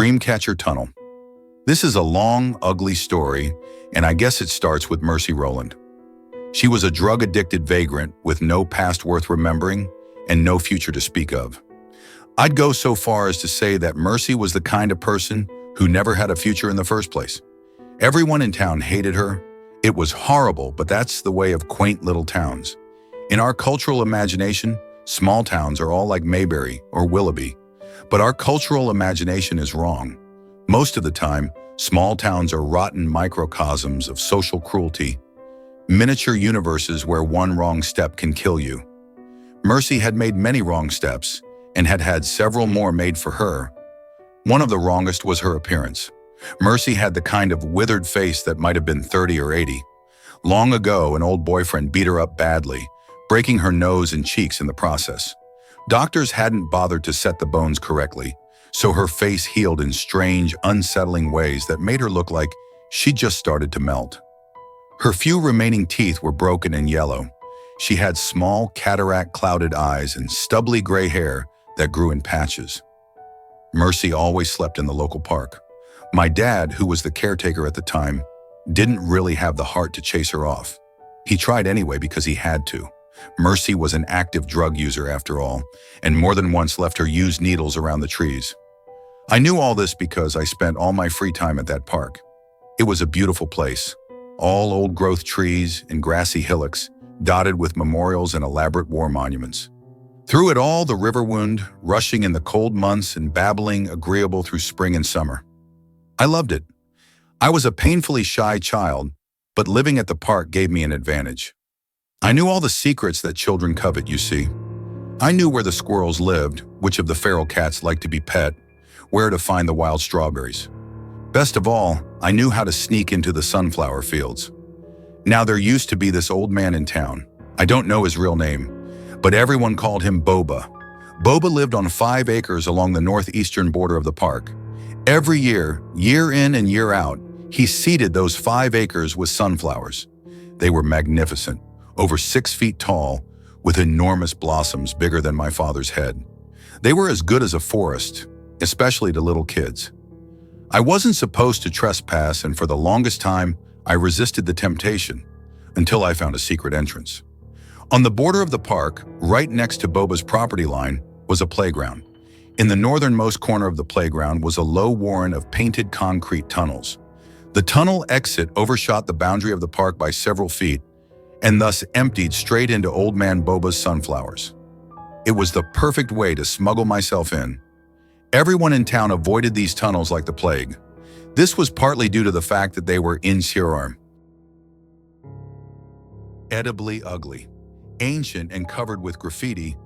Dreamcatcher Tunnel. This is a long, ugly story, and I guess it starts with Mercy Rowland. She was a drug-addicted vagrant with no past worth remembering and no future to speak of. I'd go so far as to say that Mercy was the kind of person who never had a future in the first place. Everyone in town hated her. It was horrible, but that's the way of quaint little towns. In our cultural imagination, small towns are all like Mayberry or Willoughby. But our cultural imagination is wrong. Most of the time, small towns are rotten microcosms of social cruelty, miniature universes where one wrong step can kill you. Mercy had made many wrong steps and had had several more made for her. One of the wrongest was her appearance. Mercy had the kind of withered face that might have been 30 or 80. Long ago, an old boyfriend beat her up badly, breaking her nose and cheeks in the process. Doctors hadn't bothered to set the bones correctly, so her face healed in strange, unsettling ways that made her look like she'd just started to melt. Her few remaining teeth were broken and yellow. She had small, cataract-clouded eyes and stubbly gray hair that grew in patches. Mercy always slept in the local park. My dad, who was the caretaker at the time, didn't really have the heart to chase her off. He tried anyway because he had to. Mercy was an active drug user after all, and more than once left her used needles around the trees. I knew all this because I spent all my free time at that park. It was a beautiful place, all old-growth trees and grassy hillocks, dotted with memorials and elaborate war monuments. Through it all, the river wound, rushing in the cold months and babbling agreeable through spring and summer. I loved it. I was a painfully shy child, but living at the park gave me an advantage. I knew all the secrets that children covet, you see. I knew where the squirrels lived, which of the feral cats liked to be pet, where to find the wild strawberries. Best of all, I knew how to sneak into the sunflower fields. Now there used to be this old man in town. I don't know his real name, but everyone called him Boba. Boba lived on 5 acres along the northeastern border of the park. Every year, year in and year out, he seeded those 5 acres with sunflowers. They were magnificent, over 6 feet tall, with enormous blossoms bigger than my father's head. They were as good as a forest, especially to little kids. I wasn't supposed to trespass, and for the longest time, I resisted the temptation, until I found a secret entrance. On the border of the park, right next to Boba's property line, was a playground. In the northernmost corner of the playground was a low warren of painted concrete tunnels. The tunnel exit overshot the boundary of the park by several feet, and thus emptied straight into Old Man Boba's sunflowers. It was the perfect way to smuggle myself in. Everyone in town avoided these tunnels like the plague. This was partly due to the fact that they were incurable, edibly ugly. Ancient and covered with graffiti,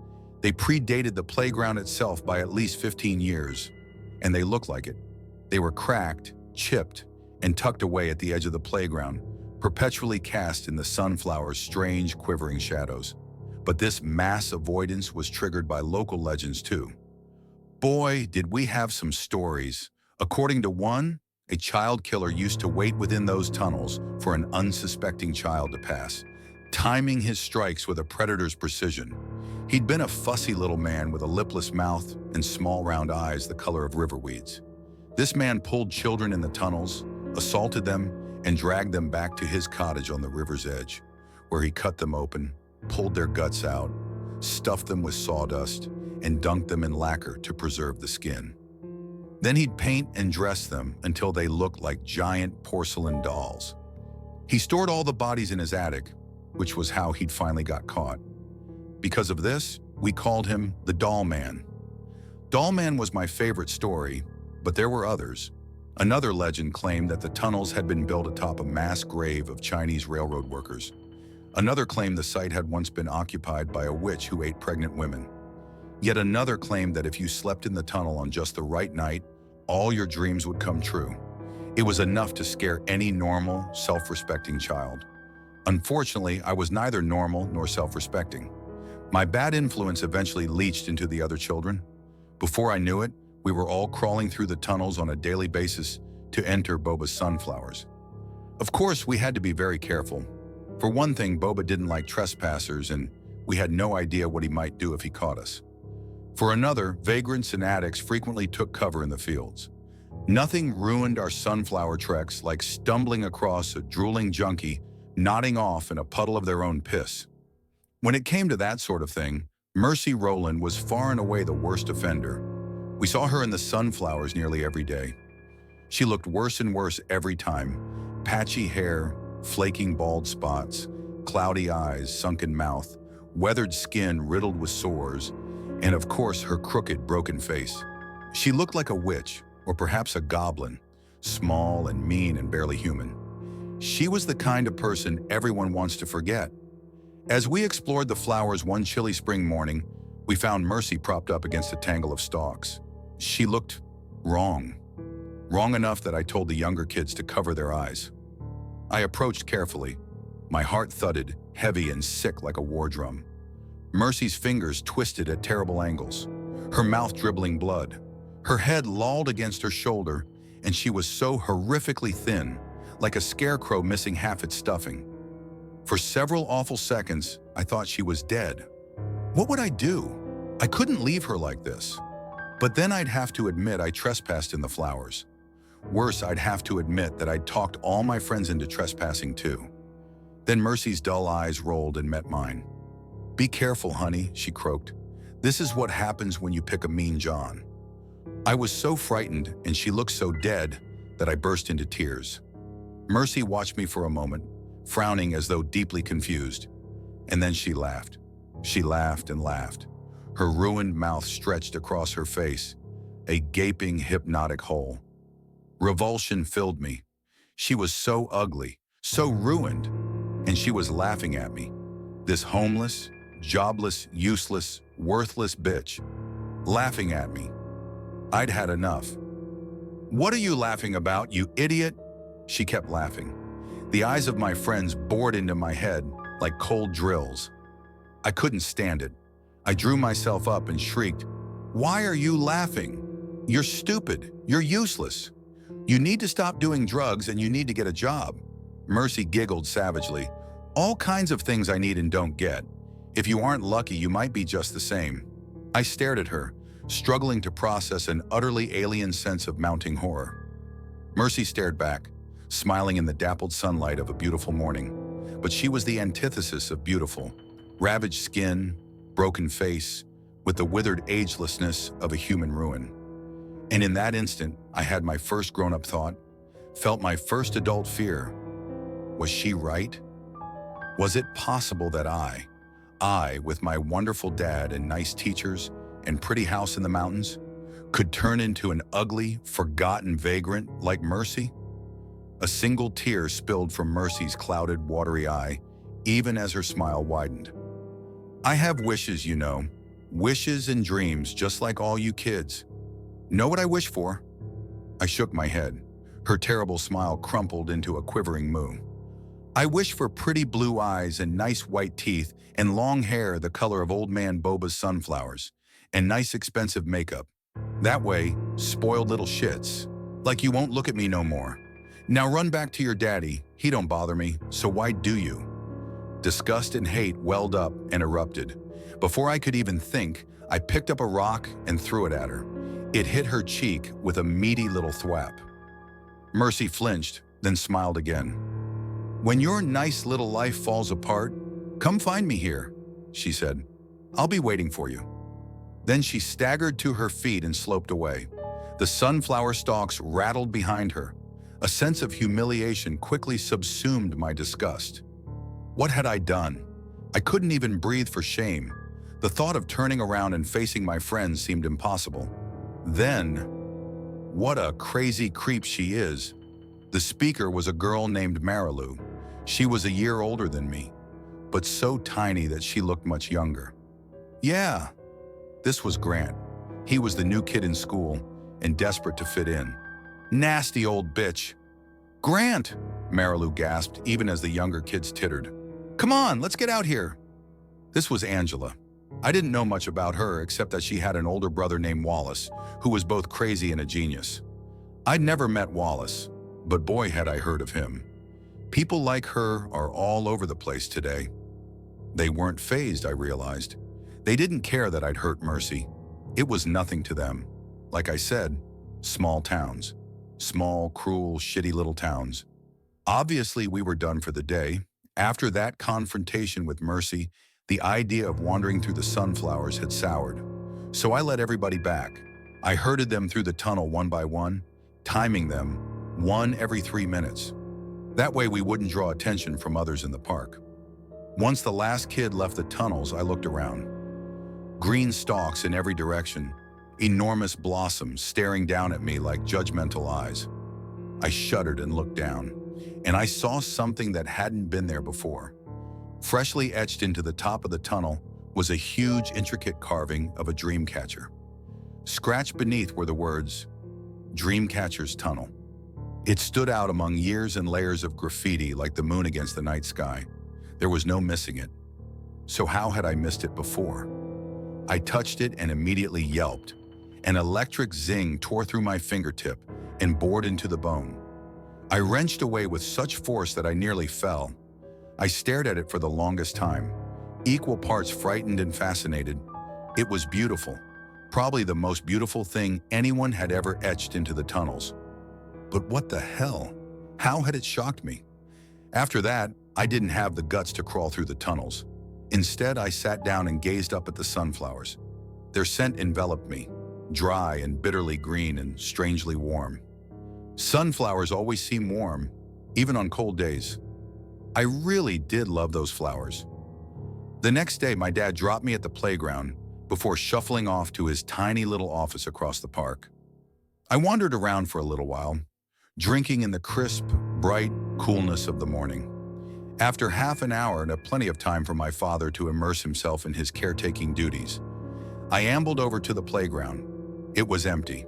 they predated the playground itself by at least 15 years, and they looked like it. They were cracked, chipped, and tucked away at the edge of the playground, perpetually cast in the sunflower's strange, quivering shadows. But this mass avoidance was triggered by local legends too. Boy, did we have some stories. According to one, a child killer used to wait within those tunnels for an unsuspecting child to pass, timing his strikes with a predator's precision. He'd been a fussy little man with a lipless mouth and small round eyes the color of river weeds. This man pulled children in the tunnels, assaulted them, and dragged them back to his cottage on the river's edge, where he cut them open, pulled their guts out, stuffed them with sawdust, and dunked them in lacquer to preserve the skin. Then he'd paint and dress them until they looked like giant porcelain dolls. He stored all the bodies in his attic, which was how he'd finally got caught. Because of this, we called him the Doll Man. Doll Man was my favorite story, but there were others. Another legend claimed that the tunnels had been built atop a mass grave of Chinese railroad workers. Another claimed the site had once been occupied by a witch who ate pregnant women. Yet another claimed that if you slept in the tunnel on just the right night, all your dreams would come true. It was enough to scare any normal, self-respecting child. Unfortunately, I was neither normal nor self-respecting. My bad influence eventually leached into the other children. Before I knew it, we were all crawling through the tunnels on a daily basis to enter Boba's sunflowers. Of course, we had to be very careful. For one thing, Boba didn't like trespassers, and we had no idea what he might do if he caught us. For another, vagrants and addicts frequently took cover in the fields. Nothing ruined our sunflower treks like stumbling across a drooling junkie nodding off in a puddle of their own piss. When it came to that sort of thing, Mercy Rowland was far and away the worst offender. We saw her in the sunflowers nearly every day. She looked worse and worse every time. Patchy hair, flaking bald spots, cloudy eyes, sunken mouth, weathered skin riddled with sores, and of course her crooked, broken face. She looked like a witch, or perhaps a goblin, small and mean and barely human. She was the kind of person everyone wants to forget. As we explored the flowers one chilly spring morning, we found Mercy propped up against a tangle of stalks. She looked wrong. Wrong enough that I told the younger kids to cover their eyes. I approached carefully. My heart thudded, heavy and sick like a war drum. Mercy's fingers twisted at terrible angles, her mouth dribbling blood. Her head lolled against her shoulder, and she was so horrifically thin, like a scarecrow missing half its stuffing. For several awful seconds, I thought she was dead. What would I do? I couldn't leave her like this. But then I'd have to admit I trespassed in the flowers. Worse, I'd have to admit that I'd talked all my friends into trespassing too. Then Mercy's dull eyes rolled and met mine. "Be careful, honey," she croaked. "This is what happens when you pick a mean John." I was so frightened and she looked so dead that I burst into tears. Mercy watched me for a moment, frowning as though deeply confused. And then she laughed. She laughed and laughed. Her ruined mouth stretched across her face, a gaping, hypnotic hole. Revulsion filled me. She was so ugly, so ruined, and she was laughing at me. This homeless, jobless, useless, worthless bitch, laughing at me. I'd had enough. "What are you laughing about, you idiot?" She kept laughing. The eyes of my friends bored into my head like cold drills. I couldn't stand it. I drew myself up and shrieked, "Why are you laughing? You're stupid. You're useless. You need to stop doing drugs and you need to get a job." Mercy giggled savagely. "All kinds of things I need and don't get. If you aren't lucky, you might be just the same." I stared at her, struggling to process an utterly alien sense of mounting horror. Mercy stared back, smiling in the dappled sunlight of a beautiful morning. But she was the antithesis of beautiful. Ravaged skin, broken face, with the withered agelessness of a human ruin. And in that instant, I had my first grown-up thought, felt my first adult fear. Was she right? Was it possible that I, with my wonderful dad and nice teachers and pretty house in the mountains, could turn into an ugly, forgotten vagrant like Mercy? A single tear spilled from Mercy's clouded, watery eye, even as her smile widened. "I have wishes, you know. Wishes and dreams, just like all you kids. Know what I wish for?" I shook my head. Her terrible smile crumpled into a quivering moo. "I wish for pretty blue eyes and nice white teeth and long hair the color of old man Boba's sunflowers, and nice expensive makeup. That way, spoiled little shits, like you won't look at me no more. Now run back to your daddy. He don't bother me, so why do you?" Disgust and hate welled up and erupted. Before I could even think, I picked up a rock and threw it at her. It hit her cheek with a meaty little thwap. Mercy flinched, then smiled again. "When your nice little life falls apart, come find me here," she said. "I'll be waiting for you." Then she staggered to her feet and sloped away. The sunflower stalks rattled behind her. A sense of humiliation quickly subsumed my disgust. What had I done? I couldn't even breathe for shame. The thought of turning around and facing my friends seemed impossible. Then, what a crazy creep she is. The speaker was a girl named Marilu. She was a year older than me, but so tiny that she looked much younger. Yeah, this was Grant. He was the new kid in school and desperate to fit in. "Nasty old bitch." "Grant!" Marilu gasped, even as the younger kids tittered. "Come on, let's get out here." This was Angela. I didn't know much about her except that she had an older brother named Wallace, who was both crazy and a genius. I'd never met Wallace, but boy had I heard of him. People like her are all over the place today. They weren't fazed, I realized. They didn't care that I'd hurt Mercy. It was nothing to them. Like I said, small towns. Small, cruel, shitty little towns. Obviously, we were done for the day. After that confrontation with Mercy, the idea of wandering through the sunflowers had soured. So I let everybody back. I herded them through the tunnel one by one, timing them, one every 3 minutes. That way we wouldn't draw attention from others in the park. Once the last kid left the tunnels, I looked around. Green stalks in every direction, enormous blossoms staring down at me like judgmental eyes. I shuddered and looked down, and I saw something that hadn't been there before. Freshly etched into the top of the tunnel was a huge, intricate carving of a dream catcher. Scratched beneath were the words, Dreamcatcher's Tunnel. It stood out among years and layers of graffiti like the moon against the night sky. There was no missing it. So how had I missed it before? I touched it and immediately yelped. An electric zing tore through my fingertip and bored into the bone. I wrenched away with such force that I nearly fell. I stared at it for the longest time, equal parts frightened and fascinated. It was beautiful, probably the most beautiful thing anyone had ever etched into the tunnels. But what the hell? How had it shocked me? After that, I didn't have the guts to crawl through the tunnels. Instead, I sat down and gazed up at the sunflowers. Their scent enveloped me, dry and bitterly green and strangely warm. Sunflowers always seem warm, even on cold days. I really did love those flowers. The next day, my dad dropped me at the playground before shuffling off to his tiny little office across the park. I wandered around for a little while, drinking in the crisp, bright coolness of the morning. After half an hour and plenty of time for my father to immerse himself in his caretaking duties, I ambled over to the playground. It was empty,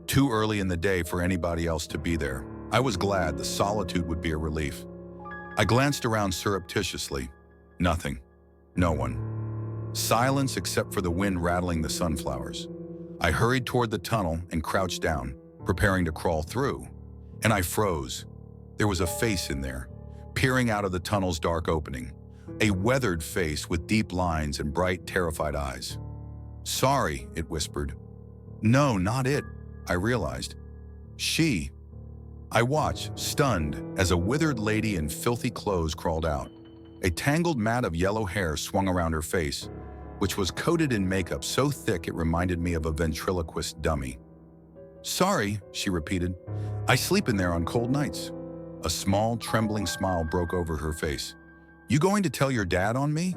too early in the day for anybody else to be there. I was glad the solitude would be a relief. I glanced around surreptitiously. Nothing. No one. Silence except for the wind rattling the sunflowers. I hurried toward the tunnel and crouched down, preparing to crawl through. And I froze. There was a face in there, peering out of the tunnel's dark opening. A weathered face with deep lines and bright, terrified eyes. "Sorry," it whispered. "No, not it," I realized. She. I watched, stunned, as a withered lady in filthy clothes crawled out. A tangled mat of yellow hair swung around her face, which was coated in makeup so thick it reminded me of a ventriloquist dummy. "Sorry," she repeated. "I sleep in there on cold nights." A small, trembling smile broke over her face. "You going to tell your dad on me?"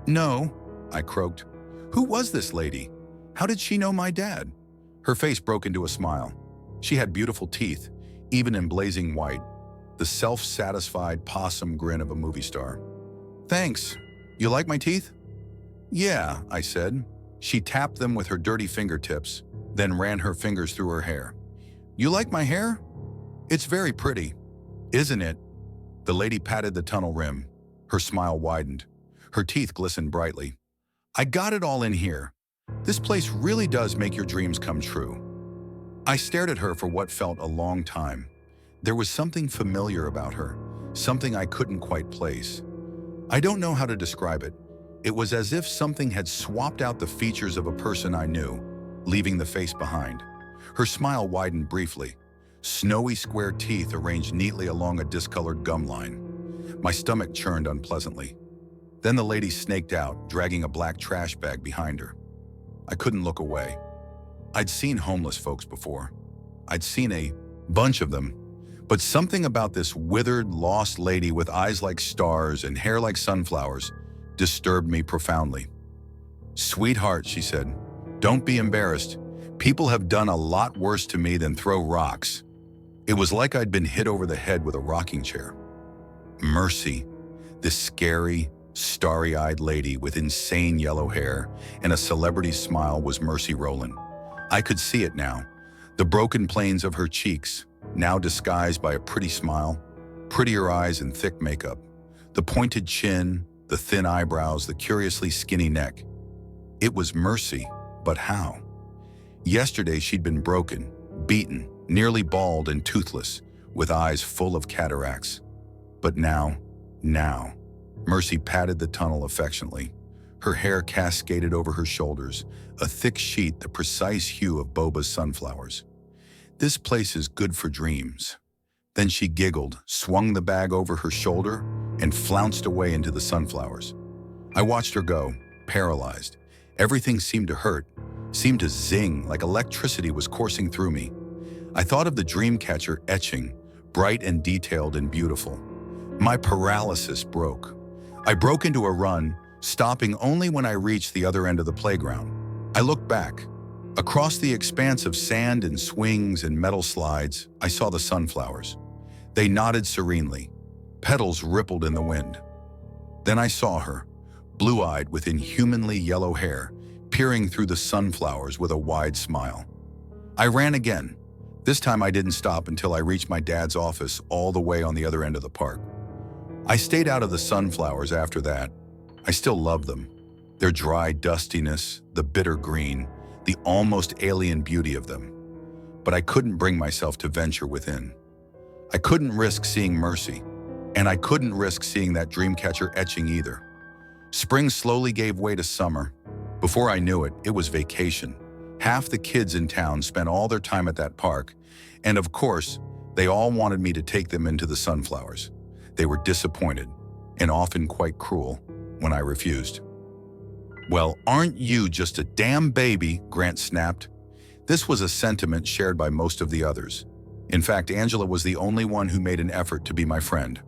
"No," I croaked. "Who was this lady? How did she know my dad?" Her face broke into a smile. She had beautiful teeth, even in blazing white, the self-satisfied possum grin of a movie star. "Thanks. You like my teeth?" "Yeah," I said. She tapped them with her dirty fingertips, then ran her fingers through her hair. "You like my hair? It's very pretty, isn't it?" The lady patted the tunnel rim. Her smile widened. Her teeth glistened brightly. "I got it all in here. This place really does make your dreams come true." I stared at her for what felt a long time. There was something familiar about her, something I couldn't quite place. I don't know how to describe it. It was as if something had swapped out the features of a person I knew, leaving the face behind. Her smile widened briefly. Snowy square teeth arranged neatly along a discolored gum line. My stomach churned unpleasantly. Then the lady snaked out, dragging a black trash bag behind her. I couldn't look away. I'd seen homeless folks before. I'd seen a bunch of them. But something about this withered, lost lady with eyes like stars and hair like sunflowers disturbed me profoundly. "Sweetheart," she said, "don't be embarrassed. People have done a lot worse to me than throw rocks." It was like I'd been hit over the head with a rocking chair. Mercy, this scary, starry-eyed lady with insane yellow hair and a celebrity smile, was Mercy Rowland. I could see it now. The broken planes of her cheeks, now disguised by a pretty smile, prettier eyes and thick makeup, the pointed chin, the thin eyebrows, the curiously skinny neck. It was Mercy, but how? Yesterday she'd been broken, beaten, nearly bald and toothless, with eyes full of cataracts. But now, Mercy patted the tunnel affectionately. Her hair cascaded over her shoulders, a thick sheet the precise hue of Boba's sunflowers. This place is good for dreams. Then she giggled, swung the bag over her shoulder, and flounced away into the sunflowers. I watched her go, paralyzed. Everything seemed to hurt, seemed to zing like electricity was coursing through me. I thought of the Dreamcatcher etching, bright and detailed and beautiful. My paralysis broke. I broke into a run, stopping only when I reached the other end of the playground. I looked back. Across the expanse of sand and swings and metal slides, I saw the sunflowers. They nodded serenely. Petals rippled in the wind. Then I saw her, blue-eyed with inhumanly yellow hair, peering through the sunflowers with a wide smile. I ran again. This time I didn't stop until I reached my dad's office all the way on the other end of the park. I stayed out of the sunflowers after that. I still love them. Their dry dustiness, the bitter green, the almost alien beauty of them. But I couldn't bring myself to venture within. I couldn't risk seeing Mercy, and I couldn't risk seeing that Dreamcatcher etching either. Spring slowly gave way to summer. Before I knew it, it was vacation. Half the kids in town spent all their time at that park, and of course, they all wanted me to take them into the sunflowers. They were disappointed, and often quite cruel, when I refused. "Well, aren't you just a damn baby?" Grant snapped. This was a sentiment shared by most of the others. In fact, Angela was the only one who made an effort to be my friend.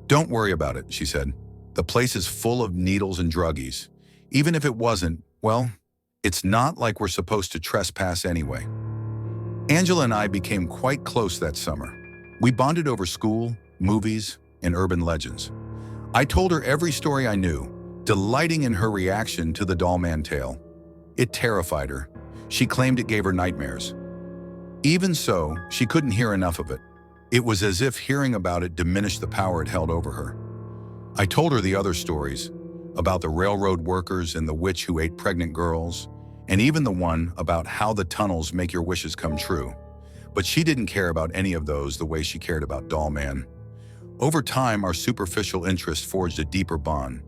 "Don't worry about it," she said. "The place is full of needles and druggies. Even if it wasn't, well, it's not like we're supposed to trespass anyway." Angela and I became quite close that summer. We bonded over school, movies, and urban legends. I told her every story I knew, delighting in her reaction to the Dollman tale. It terrified her. She claimed it gave her nightmares. Even so, she couldn't hear enough of it. It was as if hearing about it diminished the power it held over her. I told her the other stories, about the railroad workers and the witch who ate pregnant girls, and even the one about how the tunnels make your wishes come true. But she didn't care about any of those the way she cared about Dollman. Over time, our superficial interest forged a deeper bond.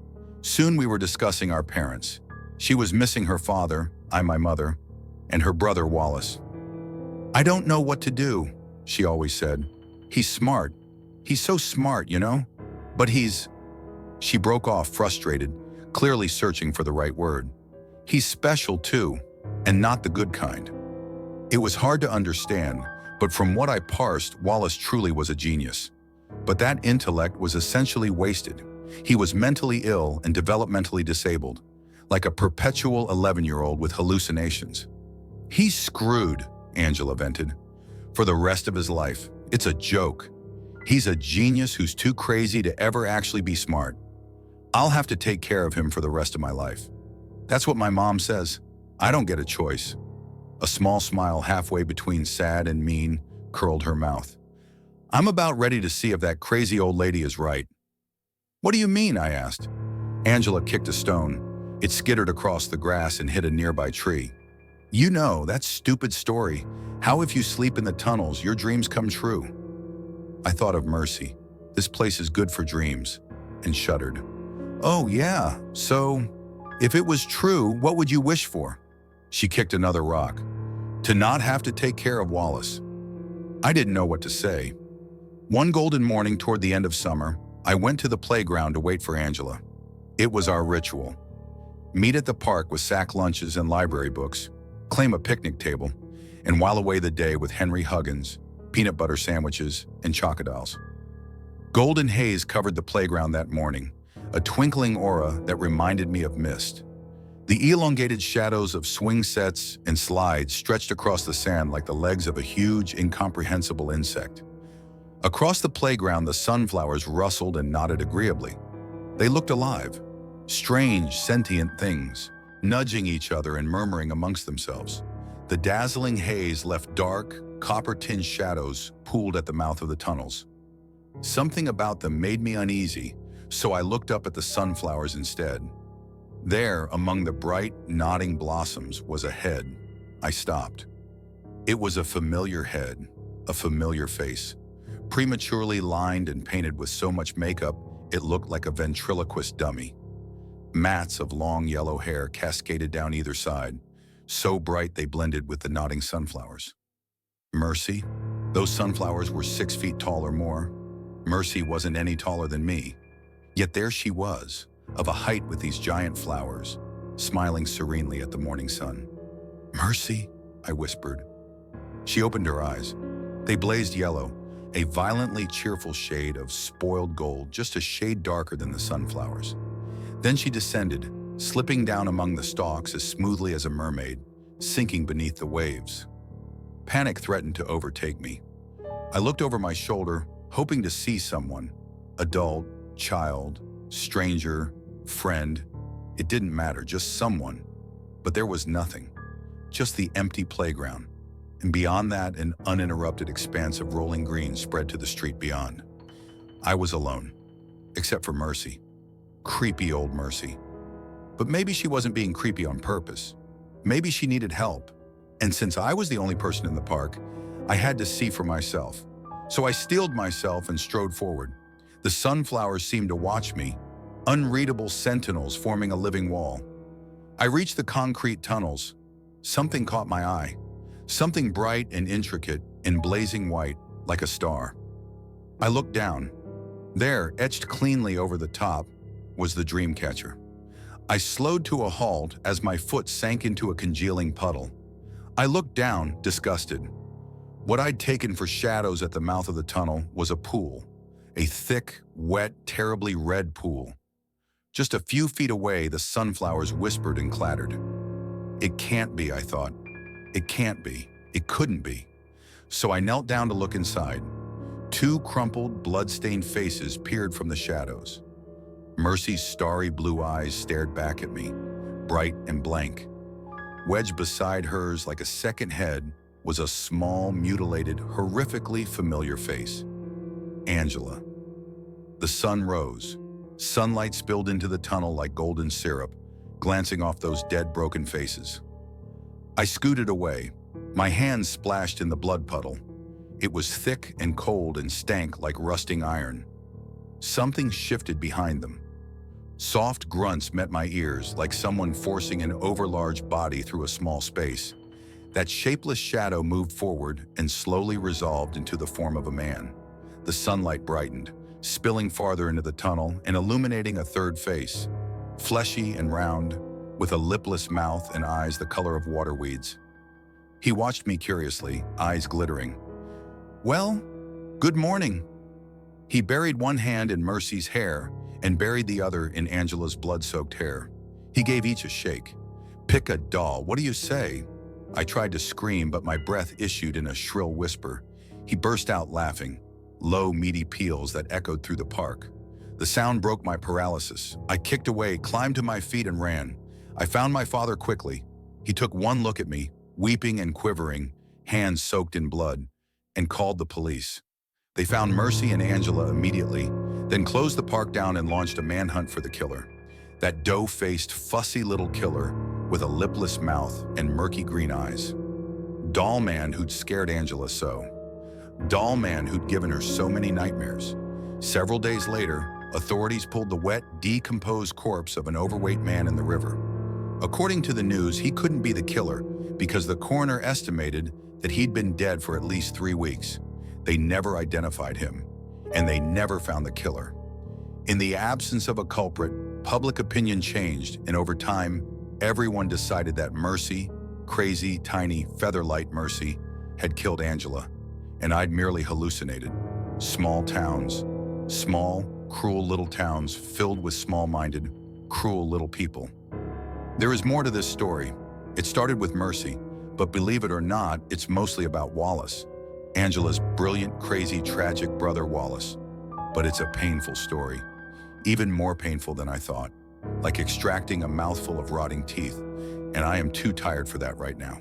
Soon we were discussing our parents. She was missing her father, I my mother, and her brother Wallace. "I don't know what to do," she always said. "He's smart. He's so smart, you know? But he's..." She broke off, frustrated, clearly searching for the right word. "He's special too, and not the good kind." It was hard to understand, but from what I parsed, Wallace truly was a genius. But that intellect was essentially wasted. He was mentally ill and developmentally disabled, like a perpetual 11-year-old with hallucinations. "He's screwed," Angela vented. "For the rest of his life. It's a joke. He's a genius who's too crazy to ever actually be smart. I'll have to take care of him for the rest of my life. That's what my mom says. I don't get a choice." A small smile halfway between sad and mean curled her mouth. "I'm about ready to see if that crazy old lady is right." "What do you mean?" I asked. Angela kicked a stone. It skittered across the grass and hit a nearby tree. "You know, that stupid story. How if you sleep in the tunnels, your dreams come true." I thought of Mercy. "This place is good for dreams," and shuddered. "Oh yeah, so if it was true, what would you wish for?" She kicked another rock. "To not have to take care of Wallace." I didn't know what to say. One golden morning toward the end of summer, I went to the playground to wait for Angela. It was our ritual. Meet at the park with sack lunches and library books, claim a picnic table, and while away the day with Henry Huggins, peanut butter sandwiches, and chocodiles. Golden haze covered the playground that morning, a twinkling aura that reminded me of mist. The elongated shadows of swing sets and slides stretched across the sand like the legs of a huge, incomprehensible insect. Across the playground, the sunflowers rustled and nodded agreeably. They looked alive, strange, sentient things, nudging each other and murmuring amongst themselves. The dazzling haze left dark, copper-tinged shadows pooled at the mouth of the tunnels. Something about them made me uneasy, so I looked up at the sunflowers instead. There, among the bright, nodding blossoms, was a head. I stopped. It was a familiar head, a familiar face, prematurely lined and painted with so much makeup it looked like a ventriloquist dummy. Mats of long yellow hair cascaded down either side, so bright they blended with the nodding sunflowers. Mercy? Those sunflowers were 6 feet tall or more. Mercy wasn't any taller than me. Yet there she was, of a height with these giant flowers, smiling serenely at the morning sun. "Mercy?" I whispered. She opened her eyes. They blazed yellow, a violently cheerful shade of spoiled gold, just a shade darker than the sunflowers. Then she descended, slipping down among the stalks as smoothly as a mermaid, sinking beneath the waves. Panic threatened to overtake me. I looked over my shoulder, hoping to see someone. Adult, child, stranger, friend. It didn't matter, just someone. But there was nothing. Just the empty playground. And beyond that, an uninterrupted expanse of rolling green spread to the street beyond. I was alone, except for Mercy. Creepy old Mercy. But maybe she wasn't being creepy on purpose. Maybe she needed help. And since I was the only person in the park, I had to see for myself. So I steeled myself and strode forward. The sunflowers seemed to watch me, unreadable sentinels forming a living wall. I reached the concrete tunnels. Something caught my eye. Something bright and intricate in blazing white, like a star. I looked down. There, etched cleanly over the top, was the Dreamcatcher. I slowed to a halt as my foot sank into a congealing puddle. I looked down, disgusted. What I'd taken for shadows at the mouth of the tunnel was a pool. A thick, wet, terribly red pool. Just a few feet away, the sunflowers whispered and clattered. It can't be, I thought. It can't be. It couldn't be. So I knelt down to look inside. 2 crumpled, blood-stained faces peered from the shadows. Mercy's starry blue eyes stared back at me, bright and blank. Wedged beside hers like a second head was a small, mutilated, horrifically familiar face. Angela. The sun rose. Sunlight spilled into the tunnel like golden syrup, glancing off those dead, broken faces. I scooted away. My hands splashed in the blood puddle. It was thick and cold and stank like rusting iron. Something shifted behind them. Soft grunts met my ears like someone forcing an overlarge body through a small space. That shapeless shadow moved forward and slowly resolved into the form of a man. The sunlight brightened, spilling farther into the tunnel and illuminating a third face, fleshy and round, with a lipless mouth and eyes the color of water weeds. He watched me curiously, eyes glittering. "Well, good morning." He buried one hand in Mercy's hair and buried the other in Angela's blood-soaked hair. He gave each a shake. "Pick a doll, what do you say?" I tried to scream, but my breath issued in a shrill whisper. He burst out laughing, low, meaty peals that echoed through the park. The sound broke my paralysis. I kicked away, climbed to my feet, and ran. I found my father quickly. He took one look at me, weeping and quivering, hands soaked in blood, and called the police. They found Mercy and Angela immediately, then closed the park down and launched a manhunt for the killer. That dough-faced, fussy little killer with a lipless mouth and murky green eyes. Doll man who'd scared Angela so. Doll man who'd given her so many nightmares. Several days later, authorities pulled the wet, decomposed corpse of an overweight man in the river. According to the news, he couldn't be the killer because the coroner estimated that he'd been dead for at least 3 weeks. They never identified him, and they never found the killer. In the absence of a culprit, public opinion changed, and over time, everyone decided that Mercy, crazy, tiny, feather-light Mercy, had killed Angela, and I'd merely hallucinated. Small towns, small, cruel little towns filled with small-minded, cruel little people. There is more to this story. It started with Mercy, but believe it or not, it's mostly about Wallace, Angela's brilliant, crazy, tragic brother Wallace. But it's a painful story, even more painful than I thought, like extracting a mouthful of rotting teeth, and I am too tired for that right now.